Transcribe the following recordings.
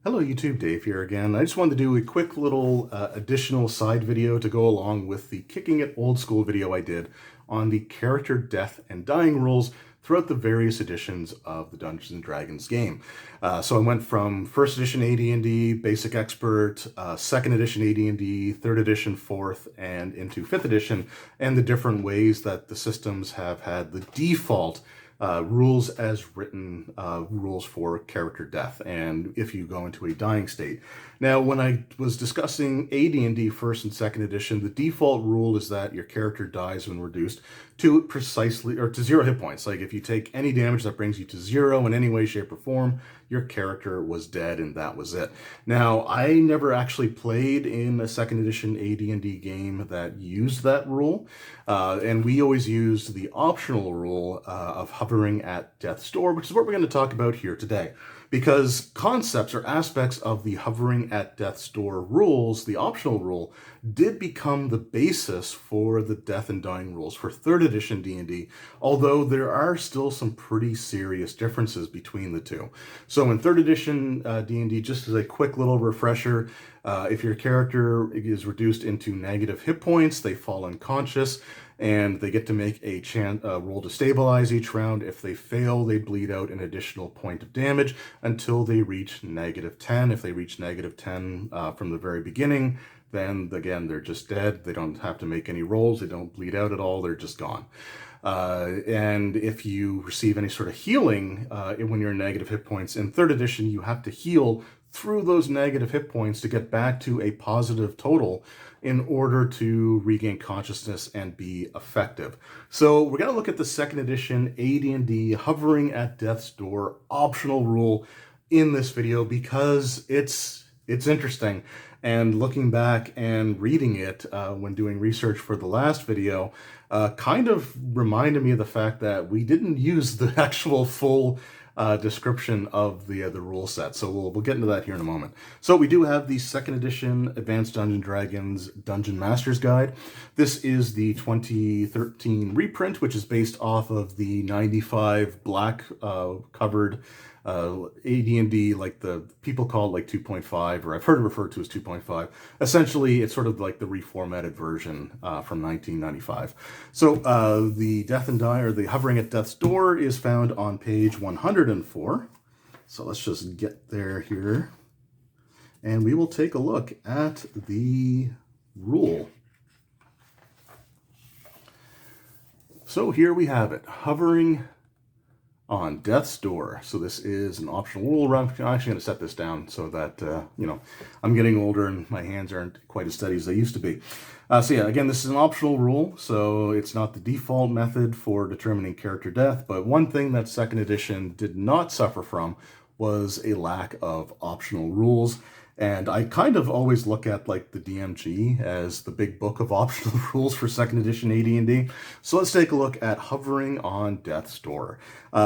Hello YouTube, Dave here again. I just wanted to do a quick little additional side video to go along with the Kicking It Old School video I did on the character death and dying rules throughout the various editions of the Dungeons & Dragons game. So I went from 1st edition AD&D, Basic Expert, 2nd edition AD&D, 3rd edition, 4th, and into 5th edition, and the different ways that the systems have had the default rules as written rules for character death and if you go into a dying state. Now, when I was discussing AD&D 1st and 2nd edition, the default rule is that your character dies when reduced to 0 hit points. Like if you take any damage that brings you to 0 in any way, shape, or form, your character was dead and that was it. Now, I never actually played in a 2nd edition AD&D game that used that rule, and we always used the optional rule of hovering at death's door, which is what we're going to talk about here today. Because concepts or aspects of the hovering at death's door rules, the optional rule, did become the basis for the death and dying rules for 3rd edition D&D, although there are still some pretty serious differences between the two. So in 3rd edition D&D, just as a quick little refresher, if your character is reduced into negative hit points, they fall unconscious, and they get to make a roll to stabilize each round. If they fail, they bleed out an additional point of damage until they reach -10. If they reach -10 from the very beginning, then again, they're just dead. They don't have to make any rolls. They don't bleed out at all. They're just gone. And if you receive any sort of healing when you're in negative hit points, in 3rd edition, you have to heal through those negative hit points to get back to a positive total in order to regain consciousness and be effective. So we're going to look at the 2nd edition AD&D hovering at death's door optional rule in this video because it's interesting. And looking back and reading it when doing research for the last video kind of reminded me of the fact that we didn't use the actual full description of the rule set. So we'll get into that here in a moment. So we do have the 2nd edition Advanced Dungeons & Dragons Dungeon Master's Guide. This is the 2013 reprint, which is based off of the 95 black covered AD&D, like the people call it like 2.5, or I've heard it referred to as 2.5. Essentially, it's sort of like the reformatted version from 1995. So the Death and Die, or the Hovering at Death's Door, is found on page 104. So let's just get there here, and we will take a look at the rule. So here we have it, hovering on death's door. So this is an optional rule. I'm actually going to set this down so that, I'm getting older and my hands aren't quite as steady as they used to be. So yeah, again, this is an optional rule, so it's not the default method for determining character death, but one thing that 2nd edition did not suffer from was a lack of optional rules. And I kind of always look at like the DMG as the big book of optional rules for 2nd edition AD&D. So let's take a look at hovering on death's door.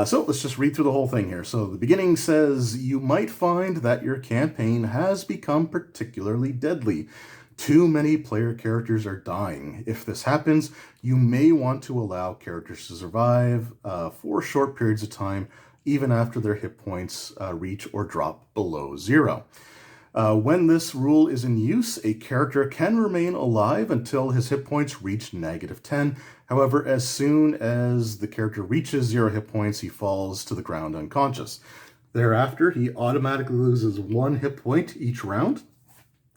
So let's just read through the whole thing here. So the beginning says, you might find that your campaign has become particularly deadly. Too many player characters are dying. If this happens, you may want to allow characters to survive for short periods of time, even after their hit points reach or drop below 0. When this rule is in use, a character can remain alive until his hit points reach -10. However, as soon as the character reaches 0 hit points, he falls to the ground unconscious. Thereafter, he automatically loses 1 hit point each round,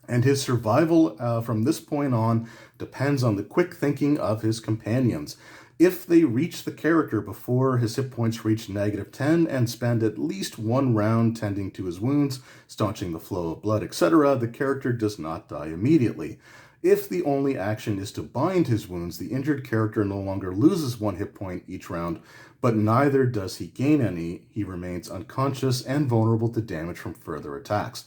and his survival from this point on depends on the quick thinking of his companions. If they reach the character before his hit points reach -10 and spend at least 1 round tending to his wounds, staunching the flow of blood, etc., the character does not die immediately. If the only action is to bind his wounds, the injured character no longer loses 1 hit point each round, but neither does he gain any. He remains unconscious and vulnerable to damage from further attacks.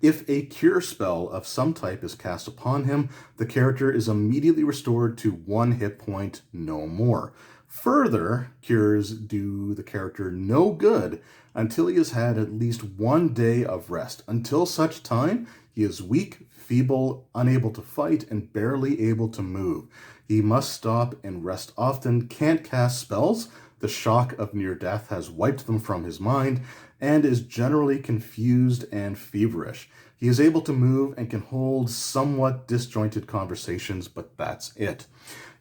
If a cure spell of some type is cast upon him, the character is immediately restored to 1 hit point, no more. Further, cures do the character no good until he has had at least 1 day of rest. Until such time, he is weak, feeble, unable to fight, and barely able to move. He must stop and rest often, can't cast spells The shock of near death has wiped them from his mind and is generally confused and feverish. He is able to move and can hold somewhat disjointed conversations, but that's it.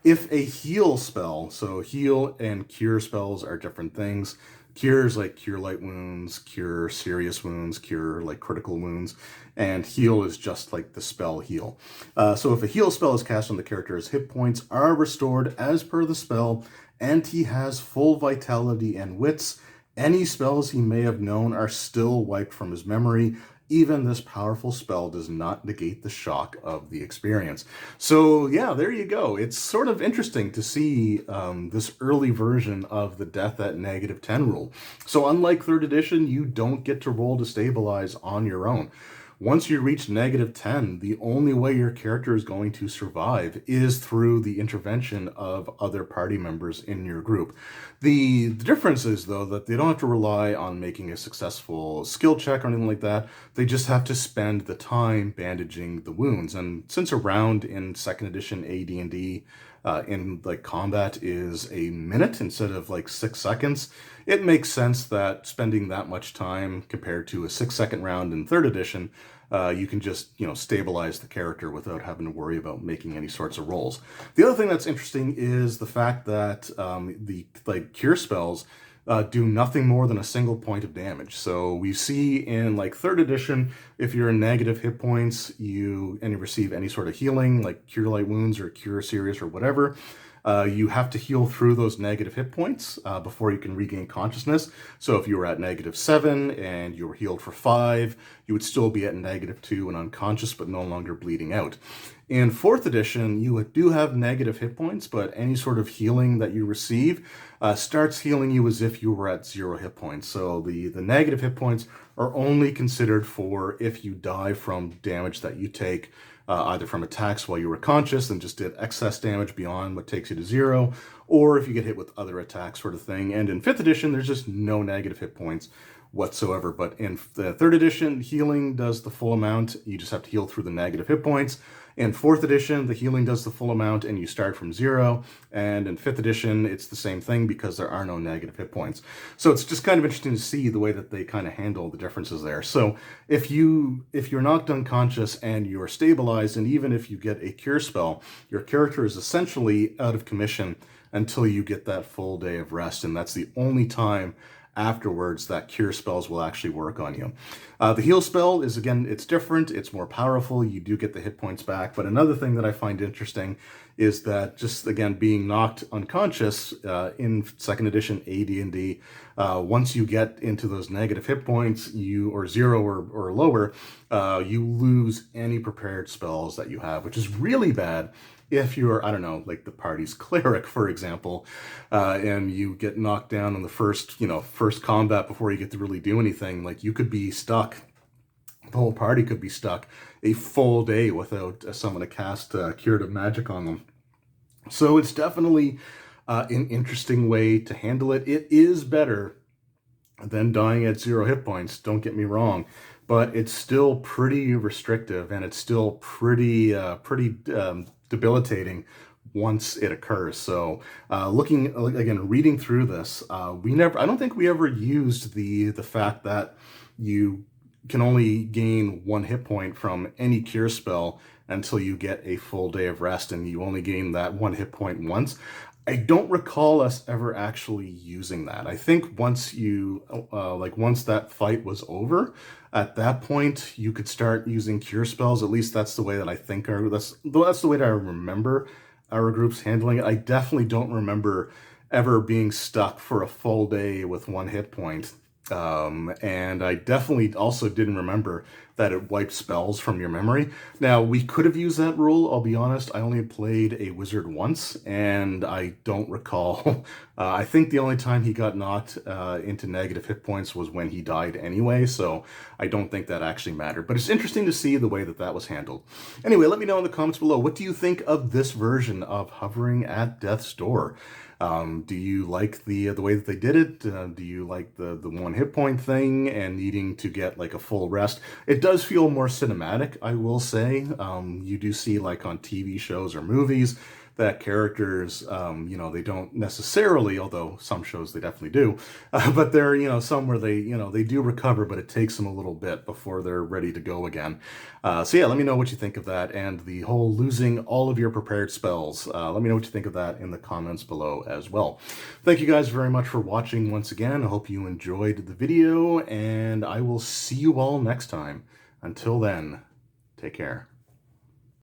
If a heal spell, so heal and cure spells are different things. Cures like cure light wounds, cure serious wounds, cure like critical wounds, and heal is just like the spell heal. So if a heal spell is cast on the character, his hit points are restored as per the spell, and he has full vitality and wits. Any spells he may have known are still wiped from his memory. Even this powerful spell does not negate the shock of the experience. So yeah, there you go. It's sort of interesting to see this early version of the death at -10 rule. So unlike 3rd edition, you don't get to roll to stabilize on your own. Once you reach -10, the only way your character is going to survive is through the intervention of other party members in your group. The difference is, though, that they don't have to rely on making a successful skill check or anything like that. They just have to spend the time bandaging the wounds. And since a round in 2nd edition AD&D in like combat is a minute instead of like 6 seconds, it makes sense that spending that much time compared to a 6-second round in 3rd edition, you can just, stabilize the character without having to worry about making any sorts of rolls. The other thing that's interesting is the fact that the cure spells do nothing more than a single point of damage. So we see in like 3rd edition, if you're in negative hit points, you receive any sort of healing, like cure light wounds or cure serious or whatever, you have to heal through those negative hit points before you can regain consciousness. So if you were at -7 and you were healed for 5, you would still be at -2 and unconscious, but no longer bleeding out. In 4th edition, you do have negative hit points, but any sort of healing that you receive starts healing you as if you were at 0 hit points. So the negative hit points are only considered for if you die from damage that you take either from attacks while you were conscious and just did excess damage beyond what takes you to 0, or if you get hit with other attacks sort of thing. And in 5th edition, there's just no negative hit points whatsoever. But in the 3rd edition, healing does the full amount. You just have to heal through the negative hit points. In 4th edition, the healing does the full amount and you start from 0. And in 5th edition, it's the same thing because there are no negative hit points. So it's just kind of interesting to see the way that they kind of handle the differences there. So if you're knocked unconscious and you're stabilized, and even if you get a cure spell, your character is essentially out of commission until you get that full day of rest. And that's the only time afterwards that cure spells will actually work on you. The heal spell is, again, it's different, it's more powerful, you do get the hit points back. But another thing that I find interesting is that just, again, being knocked unconscious in 2nd edition AD&D, once you get into those negative hit points, or 0 or lower, you lose any prepared spells that you have, which is really bad if you're, I don't know, like the party's cleric, for example, and you get knocked down in the first combat before you get to really do anything. Like, you could be stuck, the whole party could be stuck a full day without someone to cast curative magic on them. So it's definitely an interesting way to handle it. It is better than dying at 0 hit points, don't get me wrong, but it's still pretty restrictive, and it's still pretty debilitating once it occurs. So reading through this, I don't think we ever used the fact that you can only gain 1 hit point from any cure spell until you get a full day of rest, and you only gain that 1 hit point once. I don't recall us ever actually using that. I think once that fight was over, at that point you could start using cure spells. At least that's the way that I think, that's the way that I remember our groups handling it. I definitely don't remember ever being stuck for a full day with 1 hit point. And I definitely also didn't remember that it wiped spells from your memory. Now, we could have used that rule. I'll be honest, I only played a wizard once, and I don't recall. I think the only time he got knocked into negative hit points was when he died anyway, so I don't think that actually mattered. But it's interesting to see the way that that was handled. Anyway, let me know in the comments below, what do you think of this version of hovering at death's door? Do you like the way that they did it? Do you like the 1 hit point thing and needing to get like a full rest? It does feel more cinematic, I will say. You do see, like on TV shows or movies, that characters, you know, they don't necessarily, although some shows they definitely do, but there are, you know, some where they, you know, they do recover, but it takes them a little bit before they're ready to go again. So yeah, let me know what you think of that, and the whole losing all of your prepared spells. Let me know what you think of that in the comments below as well. Thank you guys very much for watching once again. I hope you enjoyed the video, and I will see you all next time. Until then, take care.